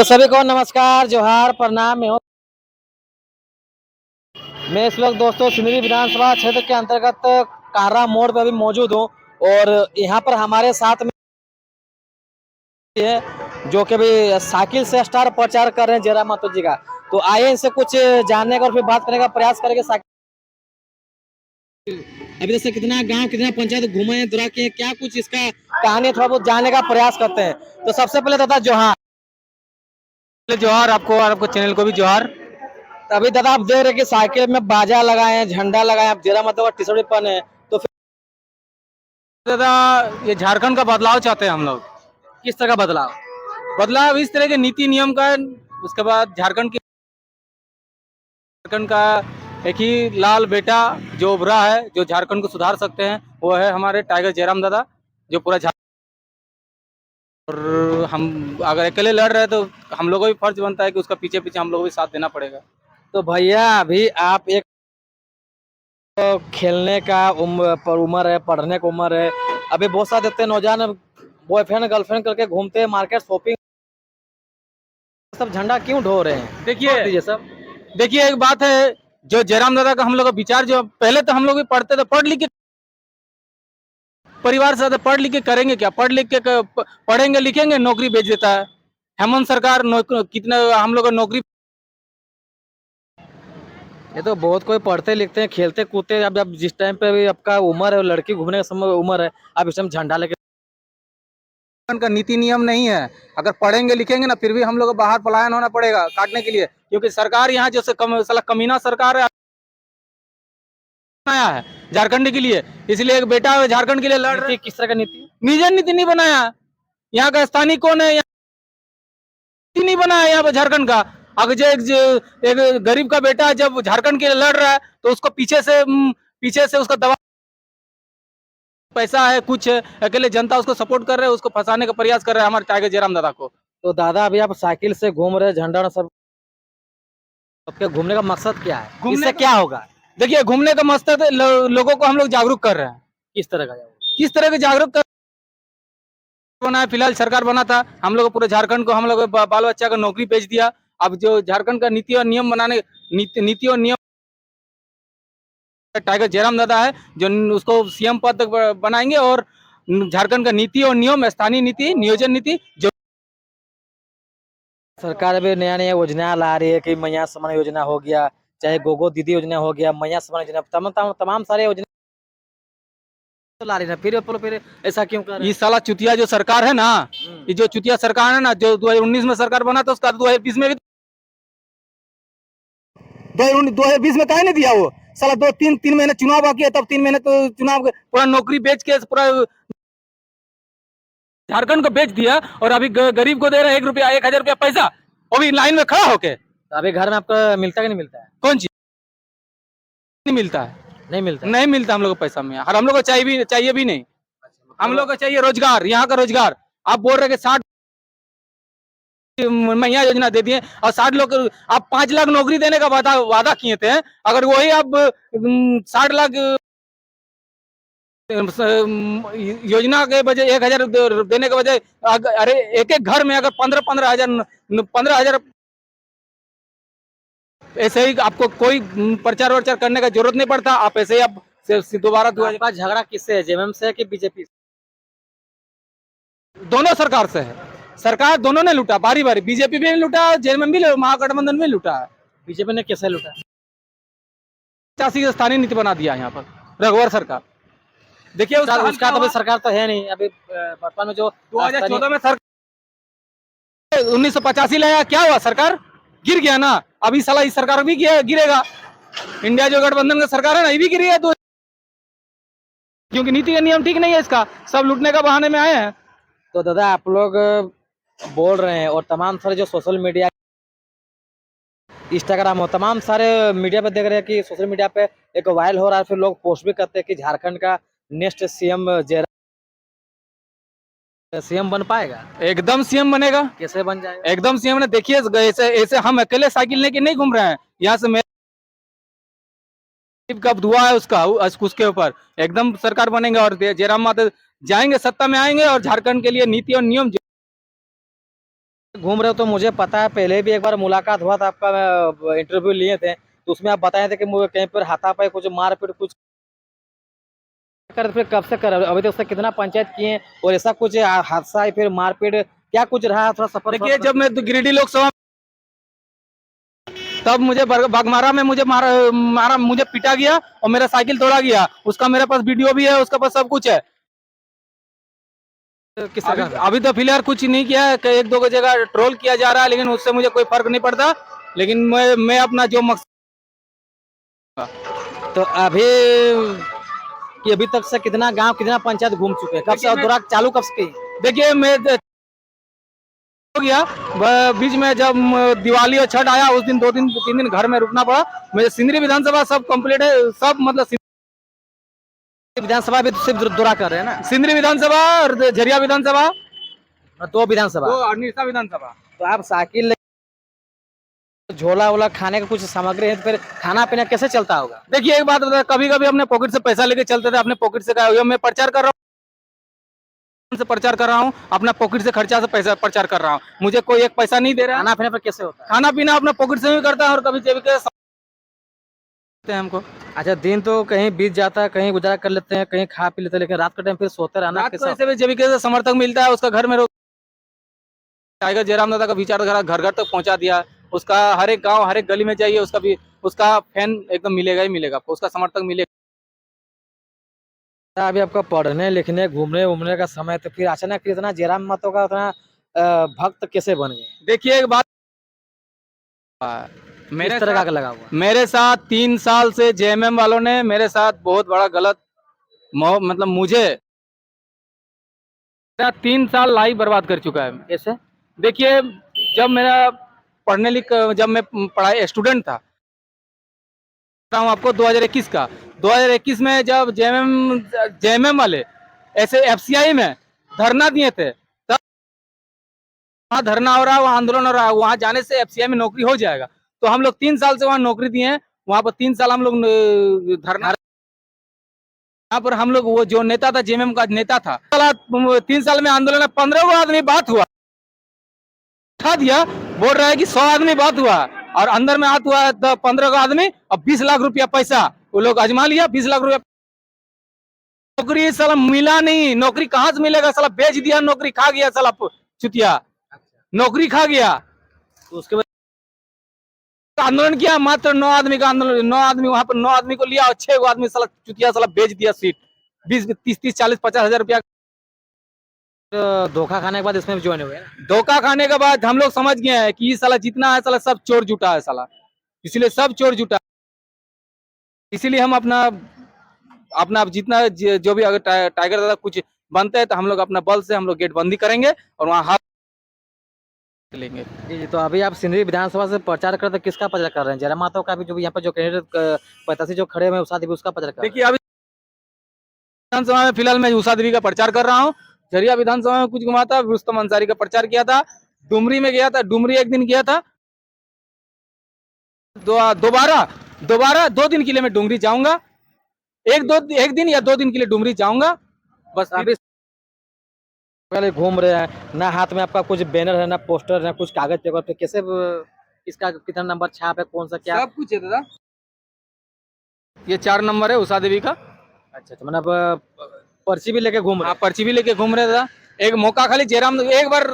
तो सभी को नमस्कार, जोहार, प्रणाम। मैं इस वक्त दोस्तों सिंदरी विधानसभा क्षेत्र के अंतर्गत कारा मोड़ पर अभी मौजूद हूँ और यहाँ पर हमारे साथ में है जो कि अभी साइकिल से स्टार प्रचार कर रहे हैं जयराम मातो जी का। तो आइए इनसे कुछ जानने का और फिर बात करने का प्रयास करेंगे। अभी जैसे कितना गांव कितना पंचायत घूमे हैं, दुरा के क्या कुछ इसका कहानी थोड़ा बहुत जानने का प्रयास करते हैं। तो सबसे पहले दादा जोहार। जोहार आपको और आपको चैनल को भी जोहार। तो अभी दादा आप देख रहे हैं कि साइकिल में बाजा लगाए हैं, झंडा लगाए हैं, आप जयराम मातो का टी शर्ट भी पहने हैं। तो फिर दादा ये झारखंड का बदलाव चाहते हैं हम लोग। किस तरह का बदलाव? बदलाव इस तरह के नीति नियम का। उसके बाद झारखंड का एक ही लाल बेटा जो उभरा है, जो झारखंड को सुधार सकते हैं, वो है हमारे टाइगर जयराम दादा, जो पूरा और हम अगर अकेले लड़ रहे हैं तो हम लोगों को भी फर्ज बनता है कि उसका पीछे पीछे हम लोगों को भी साथ देना पड़ेगा। तो भैया अभी आप एक खेलने का उम्र है, पढ़ने का उम्र है। अभी बहुत सारे देखते हैं नौजवान बॉयफ्रेंड गर्लफ्रेंड करके घूमते हैं, मार्केट शॉपिंग, सब झंडा क्यों ढो रहे हैं? देखिए सब देखिए एक बात है, जो जयराम दादा का हम लोग का विचार, जो पहले तो हम लोग भी पढ़ते थे, पढ़ लिख के परिवार से पढ़ लिख के करेंगे क्या? पढ़ लिख के पढ़ेंगे लिखेंगे, नौकरी भेज देता है हेमंत सरकार। कितने हम लोग को नौकरी। ये तो बहुत कोई पढ़ते लिखते हैं, खेलते कूदते हैं। अब जिस टाइम पे अभी आपका उम्र है, लड़की घूमने का समय उम्र है, आप इस टाइम झंडा लेके का नीति नियम नहीं है। अगर पढ़ेंगे लिखेंगे ना, फिर भी हम लोग को बाहर पलायन होना पड़ेगा काटने के लिए, क्योंकि सरकार यहाँ जो साला कमीना सरकार है आया है झारखंड के लिए। इसलिए एक बेटा झारखंड के लिए लड़ रहे। किस तरह का नीति? निजन नीति नहीं बनाया। यहाँ का स्थानीय कौन है? नीति नहीं बनाया यहाँ पे झारखंड का। अगर एक गरीब का बेटा जब झारखंड के लिए लड़ रहा है तो उसको पीछे से उसका दबा पैसा है कुछ है, अकेले जनता उसको सपोर्ट कर रहे हैं, उसको फंसाने का प्रयास कर रहे हैं हमारे टाइगर जयराम दादा को। तो दादा अभी आप साइकिल से घूम रहे, झंडा सब, आपके घूमने का मकसद क्या है? इससे क्या होगा? देखिए घूमने का मकसद लोगों को हम लोग जागरूक कर रहे हैं। किस तरह का? किस तरह के जागरूक कर बना है? फिलहाल सरकार बना था, हम लोग पूरे झारखंड को हम लोग बाल बच्चा को नौकरी भेज दिया। अब जो झारखंड का नीति और नियम बनाने नीति और नियम टाइगर जयराम दादा है, जो उसको सीएम पद तक बनाएंगे और झारखंड का नीति और नियम, स्थानीय नीति, नियोजन नीति जो सरकार अभी नया नया योजना ला रही है कि मैया समान योजना हो गया, चाहे गोगो दीदी योजना हो गया, मैया समान योजना, तमाम सारे योजना तो ला रही है। फिर ऐसा क्यों कर रहे हैं? ये साला चुतिया जो सरकार है ना, ये जो चुतिया सरकार है ना, जो 2019 में सरकार बना था, उसका 2020 में भी 2020 में काहे नहीं दिया वो साला? 2-3 महीने चुनाव बाकी है, तब 3 महीने तो चुनाव पूरा नौकरी बेच के पूरा झारखंड को बेच दिया, और अभी गरीब को दे रहा है 1 रुपया 1000 रुपया पैसा, वो भी लाइन में खड़ा होके। तो अभी घर में आपका मिलता कि नहीं मिलता है? कौन चीज नहीं मिलता है? नहीं मिलता। नहीं मिलता हम लोग को पैसा में, और हम लोग को चाहिए भी नहीं। हम लोग को चाहिए रोजगार, यहाँ का रोजगार। आप बोल रहे कि 60 मैया योजना दे दिए और 60 लोग, आप 5 लाख नौकरी देने का वादा किए थे। अगर वही आप 60 लाख योजना के बजाय 1000 देने के बजाय, अरे एक एक घर में अगर 15,000 ऐसे ही आपको कोई प्रचार वर्चार करने का जरूरत नहीं पड़ता। आप ऐसे ही आप दोबारा झगड़ा किससे है, जेएमएम से कि बीजेपी से? दोनों सरकार से है। सरकार दोनों ने लूटा बारी बारी, बीजेपी भी लूटा, जेएमएम भी, महागठबंधन में लूटा है। बीजेपी ने कैसे लूटा? 85 स्थानीय नीति बना दिया यहाँ पर रघुवर सरकार। देखिए उसका तो सरकार तो है नहीं अभी वर्तमान में। जो 2014 में सरकार 1985 लाया, क्या हुआ? सरकार गिर गया ना। अभी साला इस सरकार भी गिरेगा। इंडिया जो गठबंधन का सरकार है ना, ये भी गिर गया तो, क्योंकि नीति का नियम ठीक नहीं है इसका, सब लूटने का बहाने में आए हैं। तो दादा आप लोग बोल रहे हैं और तमाम सारे जो सोशल मीडिया, इंस्टाग्राम हो, तमाम सारे मीडिया पे देख रहे हैं कि सोशल मीडिया पे एक वायरल हो रहा है, फिर लोग पोस्ट भी करते हैं कि झारखंड का नेक्स्ट सीएम सीएम बन पाएगा। एकदम सीएम बनेगा। कैसे बन जाएगा? एकदम सीएम ने, देखिए ऐसे हम अकेले साइकिल लेके नहीं घूम रहे हैं। यहाँ से मेरे का दुआ है उसके ऊपर एकदम सरकार बनेंगे और जयराम माता जाएंगे, सत्ता में आएंगे और झारखंड के लिए नीति और नियम घूम रहे हो तो मुझे पता है, पहले भी एक बार मुलाकात हुआ था आपका, इंटरव्यू लिए थे तो उसमें आप बताए थे कि मुझे कहीं पर हाथापाई कुछ मारपीट कुछ कर, फिर कब से कर रहे हो? अभी तक से कितना पंचायत किए और ऐसा कुछ हादसा या फिर मारपीट क्या कुछ रहा, थोड़ा सफर देखिए जब मैं गिरिडीह लोकसभा तब मुझे बागमारा में मुझे मारा मुझे पीटा गया और मेरा साइकिल तोड़ा गया, उसका मेरे पास वीडियो भी है, उसका पास सब कुछ है। किस अभी, तरह से? अभी तो फिलहाल कुछ नहीं किया है, एक दो जगह ट्रोल किया जा रहा है, लेकिन उससे मुझे कोई फर्क नहीं पड़ता। लेकिन मैं अपना जो मकसद तो अभी कि अभी तक से कितना गांव कितना पंचायत घूम चुके हैं, कब से देखिए दौरा चालू कब से की? देखिए मैं हो गया बीच में जब दिवाली और छठ आया उस दिन 2 दिन 3 दिन घर में रुकना पड़ा। मेरे सिंदरी विधानसभा सब कंप्लीट है, सब मतलब विधानसभा भी तो सिर्फ दौरा कर रहे हैं ना, सिंदरी विधानसभा और झरिया विधानसभा, दो विधानसभा। और निरसा विधानसभा। तो आप साइकिल झोला वोला खाने का कुछ सामग्री है तो फिर खाना पीना कैसे चलता होगा? देखिए एक बात बता, कभी कभी अपने पॉकेट से पैसा लेके चलते थे, अपने पॉकेट से क्या मैं प्रचार कर रहा हूँ, से प्रचार कर रहा हूँ, अपना पॉकेट से खर्चा से पैसा प्रचार कर रहा हूँ, मुझे कोई एक पैसा नहीं दे रहा है। खाना पीना पर कैसे होता है? खाना पीना अपना पॉकेट से भी करता है और कभी जेब के हैं हमको। अच्छा, दिन तो कहीं बीत जाता है, कहीं गुजारा कर लेते हैं, कहीं खा पी लेते हैं, लेकिन रात के टाइम फिर सोते रहना रात को कैसा? ऐसे भी जेबी के समर्थक मिलता है, उसका घर में टाइगर जयराम दादा का विचारधारा घर घर तक पहुंचा दिया। उसका हर एक गांव हर एक गली में जाइए, उसका भी उसका फैन एकदम मिलेगा ही मिलेगा आपको, उसका समर्थक मिलेगा। अभी आपका पढ़ने लिखने घूमने उमने का समय, तो फिर अचानक इतना जयराम महतो का उतना भक्त कैसे बन गए? देखिए एक बात, मेरे तरह का लगा हुआ मेरे साथ 3 साल से जेएमएम वालों ने मेरे साथ बहुत बड़ा गलत मतलब मुझे 3 साल लाइफ बर्बाद कर चुका है। कैसे? देखिए जब मेरा जब मैं पढ़ाई स्टूडेंट था हूँ आपको 2021 का, 2021 में जब जेएमएम वाले ऐसे एफसीआई में धरना दिए थे, तब वहाँ धरना हो रहा है, वहाँ आंदोलन हो रहा है, वहाँ जाने से एफसीआई में नौकरी हो जाएगा। तो हम लोग 3 साल से वहाँ नौकरी दिए हैं, वहाँ पर 3 साल हम लोग धरना, यहाँ पर हम लोग वो जो नेता था जेएमएम का नेता था, 3 साल में आंदोलन 15 आदमी बात हुआ, उठा दिया, बोल रहा है कि 100 आदमी बात हुआ और अंदर में हाथ हुआ 15 आदमी और 20 लाख रुपया पैसा वो लोग आजमा लिया। 20 लाख रुपया नौकरी साला मिला नहीं, नौकरी कहाँ से मिलेगा, साला बेच दिया, नौकरी खा गया साला चुतिया, नौकरी खा गया। तो उसके बाद आंदोलन किया, मात्र 9 आदमी का आंदोलन, 9 आदमी वहां पर 9 आदमी को लिया और 6 आदमी साला चुतिया साला बेच दिया सीट, 20 30 40 50 हजार रुपया धोखा खाने के बाद इसमें ज्वाइन हुए ना। धोखा खाने के बाद हम लोग समझ गए हैं कि ये साला जितना है साला सब चोर जुटा है साला, इसलिए सब चोर जुटा, इसीलिए हम अपना अपना जितना जो भी अगर टाइगर दादा कुछ बनते हैं तो हम लोग अपना बल से हम लोग गेट बंदी करेंगे और वहाँ हाथ लेंगे। जी, तो अभी आप सिंदरी विधानसभा से प्रचार कर, तो किसका प्रचार कर रहे हैं? जयराम महतो का भी जो यहाँ पे जो कैंडिडेट प्रत्याशी जो खड़े हुए हैं उषा देवी, उसका प्रचार कर रहे हैं? देखिए अभी विधानसभा में फिलहाल मैं उषा देवी का प्रचार कर रहा हूँ, झरिया विधानसभा में कुछ घुमा था, रुस्तम अंसारी का प्रचार किया था, डुमरी में गया था, डुमरी एक दिन गया था, दोबारा 2 दिन के लिए मैं डुमरी जाऊंगा, एक दिन या 2 दिन के लिए डुमरी जाऊंगा बस। अभी पहले घूम रहे हैं ना, हाथ में आपका कुछ बैनर है ना, पोस्टर है, कुछ कागज पेपर पे, कैसे किसका कितना नंबर छाप है, कौन सा क्या? सब कुछ है दादा, ये 4 नंबर है उषा देवी का। अच्छा, तो मतलब पर्ची भी लेके घूम रहे हाँ पर्ची भी लेके घूम रहे दादा, एक मौका खाली जयराम एक बार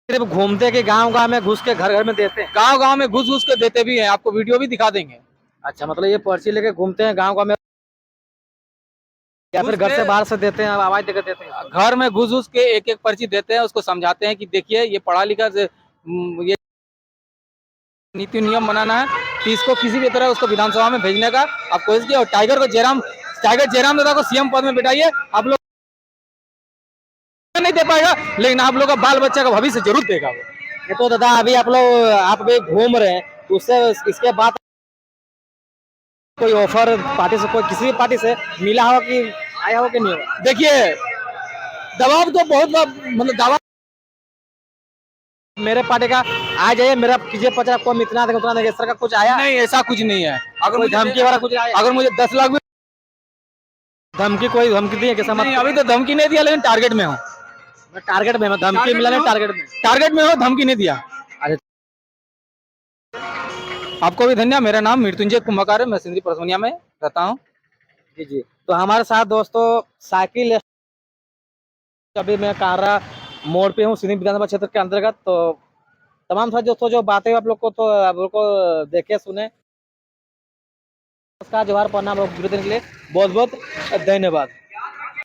सिर्फ घूमते के गांव गांव में घुस के घर घर में देते हैं? गांव गांव में घुस घुस के देते भी हैं, आपको वीडियो भी दिखा देंगे। अच्छा, मतलब ये पर्ची लेके घूमते हैं गांव गांव में या फिर घर से बाहर से देते हैं, आवाज देकर देते हैं? घर में घुस घुस के एक एक पर्ची देते हैं, उसको समझाते हैं कि देखिए ये पढ़ा लिखा ये नीति नियम बनाना है, कि इसको किसी भी तरह उसको विधानसभा में भेजने का आप कोशिश कीजिए और टाइगर जयराम दादा को सीएम पद में बिठाइए। आप लोग नहीं दे पाएगा लेकिन आप लोग का बाल बच्चा का भविष्य जरूर देगा वो। ये तो दादा अभी आप भी घूम रहे हैं, तो उससे इसके बाद कोई ऑफर पार्टी से, कोई किसी भी पार्टी से मिला हो कि आया हो कि नहीं हो? देखिए दबाव तो बहुत मतलब दबाव मेरे पार्टी का आ जाइए, मेरा कीजिए प्रचार, कम इतना देगा उतना देगा, इस तरह का कुछ आया? नहीं, ऐसा कुछ नहीं है। अगर कोई मुझे धमकी वाला कुछ आया? अगर मुझे 10 लाख भी धमकी, कोई धमकी दी है कैसा? नहीं, अभी तो धमकी नहीं दिया लेकिन टारगेट में हूँ। टारगेट में धमकी मिला नहीं, टारगेट में हो, धमकी नहीं दिया। अरे आपको भी धन्यवाद। मेरा नाम मृत्युंजय कुंभकार है, मैं सिंधी परसोनिया में रहता हूँ। जी जी। तो हमारे साथ दोस्तों साइकिल, अभी मैं कारा मोड़ पे हूँ सिंधी विधानसभा क्षेत्र के अंतर्गत। तो तमाम सारे दोस्तों जो बातें आप लोग को तो आप लोग को देखे सुने, नमस्कार, जोहार, प्रणाम, वीडियो देखने के लिए बहुत बहुत धन्यवाद।